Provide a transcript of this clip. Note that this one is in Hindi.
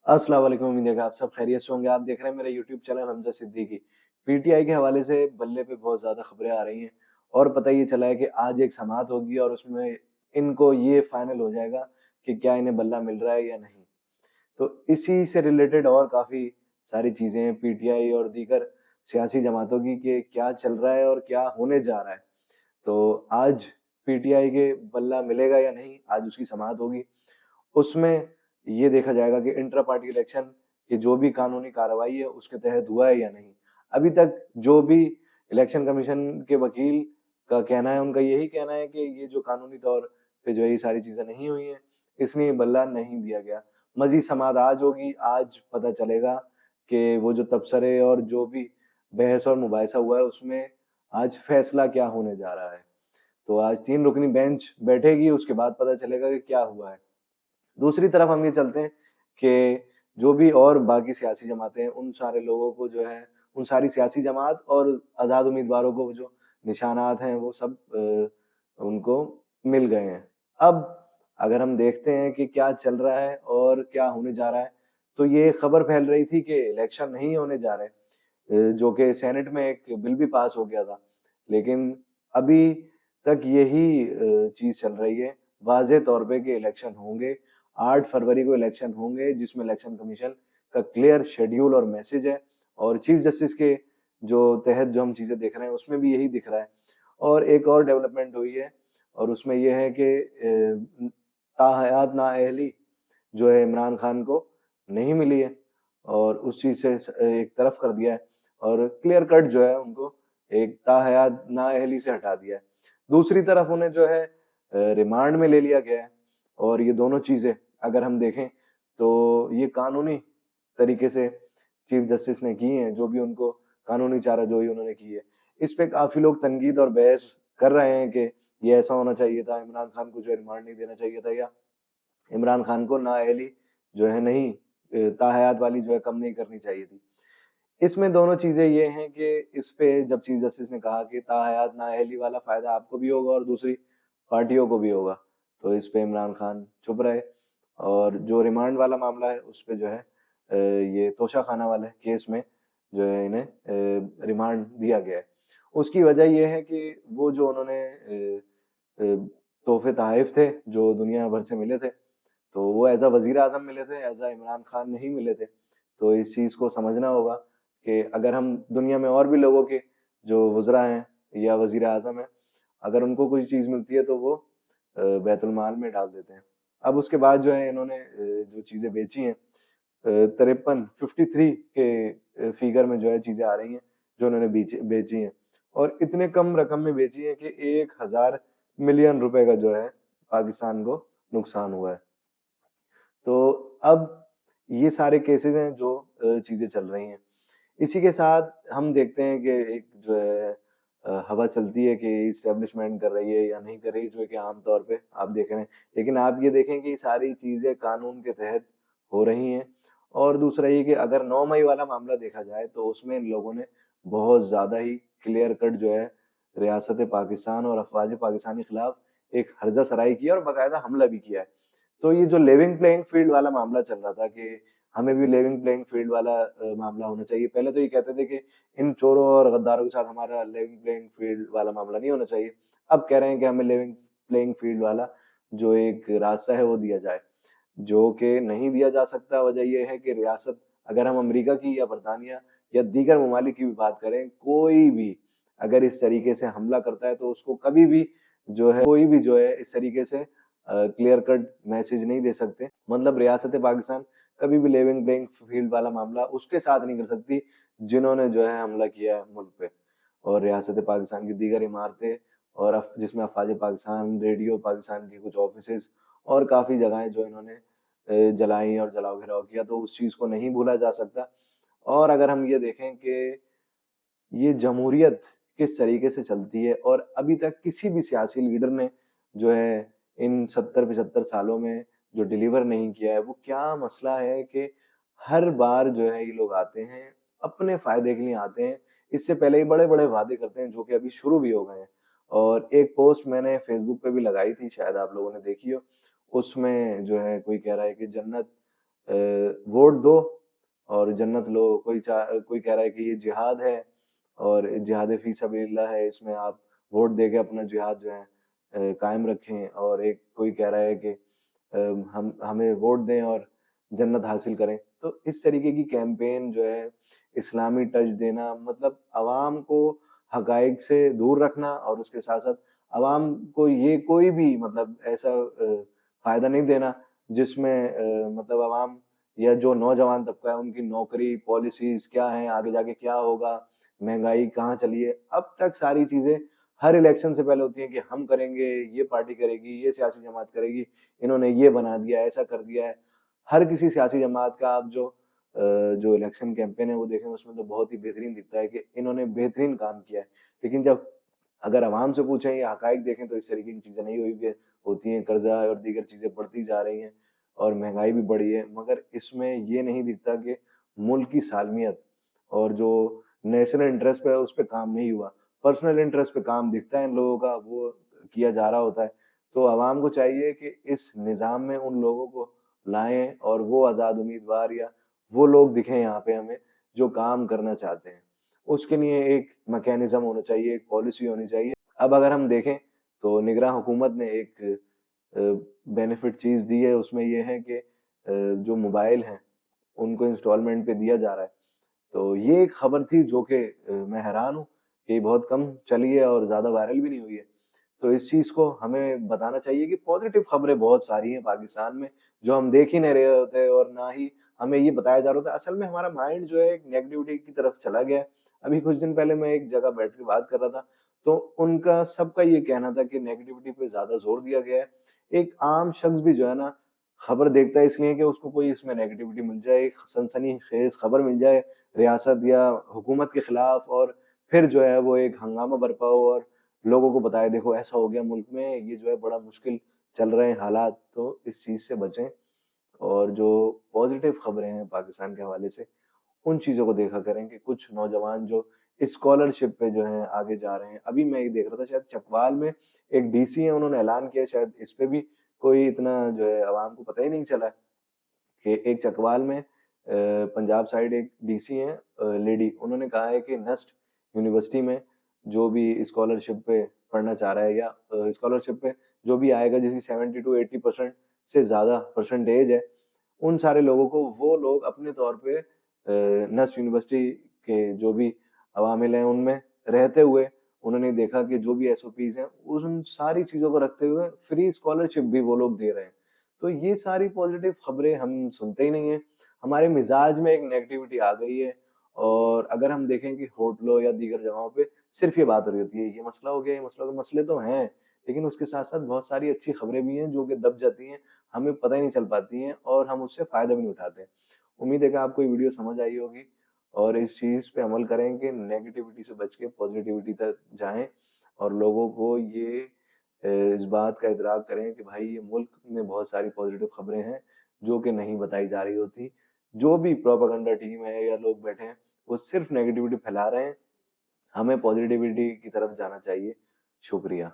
अस्सलाम वालेकुम। उम्मीद है कि आप सब खैरियत से होंगे। आप देख रहे हैं मेरा YouTube channel Hamza Siddiqui. PTI के हवाले से बल्ले पे बहुत ज़्यादा खबरें आ रही हैं और पता ये चला है कि आज एक समाअत होगी और उसमें इनको ये फाइनल हो जाएगा कि क्या इन्हें बल्ला मिल रहा है या नहीं। तो इसी से रिलेटेड और काफ़ी सारी चीज़ें हैं पीटीआई और दीगर सियासी जमातों की कि क्या चल रहा है और क्या होने जा रहा है। तो आज पीटीआई के बल्ला मिलेगा या नहीं, आज उसकी समाअत होगी। उसमें ये देखा जाएगा कि इंट्रा पार्टी इलेक्शन की जो भी कानूनी कार्रवाई है उसके तहत हुआ है या नहीं। अभी तक जो भी इलेक्शन कमीशन के वकील का कहना है, उनका यही कहना है कि ये जो कानूनी तौर पे जो है ये सारी चीजें नहीं हुई हैं, इसलिए बल्ला नहीं दिया गया। मजीद समाअत आज होगी, आज पता चलेगा कि वो जो तबसरे और जो भी बहस और मुबाहिसा हुआ है उसमें आज फैसला क्या होने जा रहा है। तो आज 3 रुकनी बेंच बैठेगी, उसके बाद पता चलेगा कि क्या हुआ है। दूसरी तरफ हम ये चलते हैं कि जो भी और बाकी सियासी जमातें हैं, उन सारे लोगों को जो है, उन सारी सियासी जमात और आज़ाद उम्मीदवारों को जो निशानात हैं, वो सब उनको मिल गए हैं। अब अगर हम देखते हैं कि क्या चल रहा है और क्या होने जा रहा है, तो ये खबर फैल रही थी कि इलेक्शन नहीं होने जा रहे, जो कि सेनेट में एक बिल भी पास हो गया था। लेकिन अभी तक यही चीज़ चल रही है वाज़ेह तौर पे कि इलेक्शन होंगे। 8 फरवरी को इलेक्शन होंगे, जिसमें इलेक्शन कमीशन का क्लियर शेड्यूल और मैसेज है और चीफ जस्टिस के जो तहत जो हम चीज़ें देख रहे हैं उसमें भी यही दिख रहा है। और एक और डेवलपमेंट हुई है और उसमें ये है कि ताहयात नाअहली जो है इमरान खान को नहीं मिली है और उस चीज़ से एक तरफ कर दिया है और क्लियर कट जो है उनको एक ताहयात नाअहली से हटा दिया है। दूसरी तरफ उन्हें जो है रिमांड में ले लिया गया है और ये दोनों चीज़ें अगर हम देखें तो ये कानूनी तरीके से चीफ जस्टिस ने की हैं, जो भी उनको कानूनी चाराजोई उन्होंने की है। इस पे काफ़ी लोग तनकीद और बहस कर रहे हैं कि ये ऐसा होना चाहिए था, इमरान खान को जो है रिमांड नहीं देना चाहिए था या इमरान खान को नाअहली जो है नहीं ताहयात वाली जो है कम नहीं करनी चाहिए थी। इसमें दोनों चीज़ें ये हैं कि इस पे जब चीफ जस्टिस ने कहा कि ताहयात नाअहली वाला फ़ायदा आपको भी होगा और दूसरी पार्टियों को भी होगा, तो इस पे इमरान खान चुप रहे और जो रिमांड वाला मामला है उस पे जो है ये तोशाखाना वाले केस में जो है इन्हें रिमांड दिया गया है। उसकी वजह ये है कि वो जो उन्होंने तोहफ़े तोहफ़े थे जो दुनिया भर से मिले थे, तो वो एज़ अ वज़ीर-ए-आज़म मिले थे, एज़ अ इमरान खान नहीं मिले थे। तो इस चीज़ को समझना होगा कि अगर हम दुनिया में और भी लोगों के जो वज़रा हैं या वज़ीर-ए-आज़म हैं, अगर उनको कोई चीज़ मिलती है तो वो बैतुल माल में डाल देते हैं। अब उसके बाद जो है इन्होंने जो चीज़ें बेची हैं 53 के फिगर में जो है चीज़ें आ रही हैं, जो उन्होंने बेची हैं और इतने कम रकम में बेची हैं कि 1000 मिलियन रुपए का जो है पाकिस्तान को नुकसान हुआ है। तो अब ये सारे केसेज़ हैं जो चीज़ें चल रही हैं। इसी के साथ हम देखते हैं कि एक जो है हवा चलती है कि एस्टेब्लिशमेंट कर रही है या नहीं कर रही, जो है कि आम तौर पे आप देख रहे हैं। लेकिन आप ये देखें कि ये सारी चीज़ें कानून के तहत हो रही हैं और दूसरा ये कि अगर 9 मई वाला मामला देखा जाए तो उसमें इन लोगों ने बहुत ज़्यादा ही क्लियर कट जो है रियासत पाकिस्तान और अफ़वाज पाकिस्तान के खिलाफ एक हर्ज़ा सराई किया और बाकायदा हमला भी किया है। तो ये जो लेवल प्लेइंग फील्ड वाला मामला चल रहा था कि हमें भी लेवल प्लेइंग फील्ड वाला मामला होना चाहिए। पहले तो ये कहते थे कि इन चोरों और गद्दारों के साथ हमारा लेवल प्लेइंग फील्ड वाला मामला नहीं होना चाहिए। अब कह रहे हैं कि हमें लेवल प्लेइंग फील्ड वाला जो एक रास्ता है वो दिया जाए, जो कि नहीं दिया जा सकता। वजह ये है कि रियासत अगर हम अमेरिका की या बरतानिया या दीगर ममालिक की भी बात करें, कोई भी अगर इस तरीके से हमला करता है तो उसको कभी भी जो है कोई भी जो है इस तरीके से क्लियर कट मैसेज नहीं दे सकते। मतलब रियासत पाकिस्तान कभी भी लेवल प्लेइंग फील्ड वाला मामला उसके साथ नहीं कर सकती जिन्होंने जो है हमला किया है मुल्क पे और रियासत पाकिस्तान की दीगर इमारतें और जिसमें अफवाज पाकिस्तान, रेडियो पाकिस्तान के कुछ ऑफिसेज और काफ़ी जगहें जो इन्होंने जलाई और जलाओ घिराव किया, तो उस चीज़ को नहीं भूला जा सकता। और अगर हम ये देखें कि ये जमहूरियत किस तरीके से चलती है और अभी तक किसी भी सियासी लीडर ने जो है इन 70-75 सालों में जो डिलीवर नहीं किया है, वो क्या मसला है कि हर बार जो है ये लोग आते हैं, अपने फ़ायदे के लिए आते हैं। इससे पहले ही बड़े-बड़े वादे करते हैं जो कि अभी शुरू भी हो गए हैं। और एक पोस्ट मैंने फ़ेसबुक पे भी लगाई थी, शायद आप लोगों ने देखी हो। उसमें जो है कोई कह रहा है कि जन्नत वोट दो और जन्नत लो। कोई कह रहा है कि ये जिहाद है और जिहाद फी सबिलिल्लाह है, इसमें आप वोट देके अपना जिहाद जो है कायम रखें। और एक कोई कह रहा है कि हम हमें वोट दें और जन्नत हासिल करें। तो इस तरीके की कैंपेन जो है, इस्लामी टच देना, मतलब अवाम को हकाइक से दूर रखना और उसके साथ साथ अवाम को ये कोई भी मतलब ऐसा फायदा नहीं देना जिसमें मतलब अवाम या जो नौजवान तबका है उनकी नौकरी पॉलिसीज क्या हैं, आगे जाके क्या होगा, महंगाई कहाँ चली है। अब तक सारी चीजें हर इलेक्शन से पहले होती हैं कि हम करेंगे, ये पार्टी करेगी, ये सियासी जमात करेगी, इन्होंने ये बना दिया, ऐसा कर दिया है। हर किसी सियासी जमात का आप जो इलेक्शन कैंपेन है वो देखें, उसमें तो बहुत ही बेहतरीन दिखता है कि इन्होंने बेहतरीन काम किया है। लेकिन जब अगर आवाम से पूछें या हकाइक देखें तो इस तरीके की चीजें नहीं हुई होती हैं। कर्जा और दीगर चीजें बढ़ती जा रही हैं और महंगाई भी बढ़ी है, मगर इसमें ये नहीं दिखता कि मुल्क की सालमियत और जो नेशनल इंटरेस्ट पे है उस पे काम नहीं हुआ। पर्सनल इंटरेस्ट पे काम दिखता है इन लोगों का, वो किया जा रहा होता है। तो आवाम को चाहिए कि इस निज़ाम में उन लोगों को लाएं और वो आज़ाद उम्मीदवार या वो लोग दिखें यहाँ पे हमें जो काम करना चाहते हैं। उसके लिए एक मैकेनिज्म होना चाहिए, एक पॉलिसी होनी चाहिए। अब अगर हम देखें तो निगरान हुकूमत ने एक बेनिफिट चीज़ दी है, उसमें ये है कि जो मोबाइल हैं उनको इंस्टॉलमेंट पे दिया जा रहा है। तो ये एक खबर थी जो कि मैं हैरान हूँ कि बहुत कम चली है और ज़्यादा वायरल भी नहीं हुई है। तो इस चीज़ को हमें बताना चाहिए कि पॉजिटिव खबरें बहुत सारी हैं पाकिस्तान में जो हम देख ही नहीं रहे होते और ना ही हमें ये बताया जा रहा होता है। असल में हमारा माइंड जो है एक नेगेटिविटी की तरफ चला गया है। अभी कुछ दिन पहले मैं एक जगह बैठ के बात कर रहा था, तो उनका सबका ये कहना था कि नेगेटिविटी पे ज़्यादा ज़ोर दिया गया है। एक आम शख्स भी जो है ना, खबर देखता है इसलिए कि उसको कोई इसमें नेगेटिविटी मिल जाए, एक सनसनीखेज खबर मिल जाए रियासत या हुकूमत के खिलाफ, और फिर जो है वो एक हंगामा बरपा हो और लोगों को बताए देखो ऐसा हो गया मुल्क में, ये जो है बड़ा मुश्किल चल रहे हैं हालात। तो इस चीज से बचें और जो पॉजिटिव खबरें हैं पाकिस्तान के हवाले से उन चीजों को देखा करें कि कुछ नौजवान जो स्कॉलरशिप पे जो है आगे जा रहे हैं। अभी मैं ये देख रहा था शायद चकवाल में एक डीसी है, उन्होंने ऐलान किया, शायद इस पे भी कोई इतना जो है आवाम को पता ही नहीं चला कि एक चकवाल में पंजाब साइड एक डीसी हैं लेडी, उन्होंने कहा है कि नस्ट यूनिवर्सिटी में जो भी स्कॉलरशिप पे पढ़ना चाह रहा है या स्कॉलरशिप पे जो भी आएगा जिसकी 70 to 80% से ज्यादा परसेंटेज है, उन सारे लोगों को वो लोग अपने तौर पे नस्ट यूनिवर्सिटी के जो भी अवामिल हैं उनमें रहते हुए उन्होंने देखा कि जो भी एसओपीज हैं उन सारी चीजों को रखते हुए फ्री स्कॉलरशिप भी वो लोग दे रहे हैं। तो ये सारी पॉजिटिव खबरें हम सुनते ही नहीं है। हमारे मिजाज में एक नेगेटिविटी आ गई है और अगर हम देखें कि होटलों या दीगर जगहों पे सिर्फ ये बात हो रही होती है, ये मसला हो गया, ये मसला हो गया। मसले तो हैं लेकिन उसके साथ साथ बहुत सारी अच्छी खबरें भी हैं जो कि दब जाती हैं, हमें पता ही नहीं चल पाती हैं और हम उससे फायदा भी नहीं उठाते हैं। उम्मीद है कि आपको ये वीडियो समझ आई होगी और इस चीज पे अमल करें कि नेगेटिविटी से बच के पॉजिटिविटी तक जाएं और लोगों को ये इस बात का इदराक करें कि भाई ये मुल्क में बहुत सारी पॉजिटिव खबरें हैं जो कि नहीं बताई जा रही होती। जो भी प्रोपेगेंडा टीम है या लोग बैठे हैं वो सिर्फ नेगेटिविटी फैला रहे हैं, हमें पॉजिटिविटी की तरफ जाना चाहिए। शुक्रिया।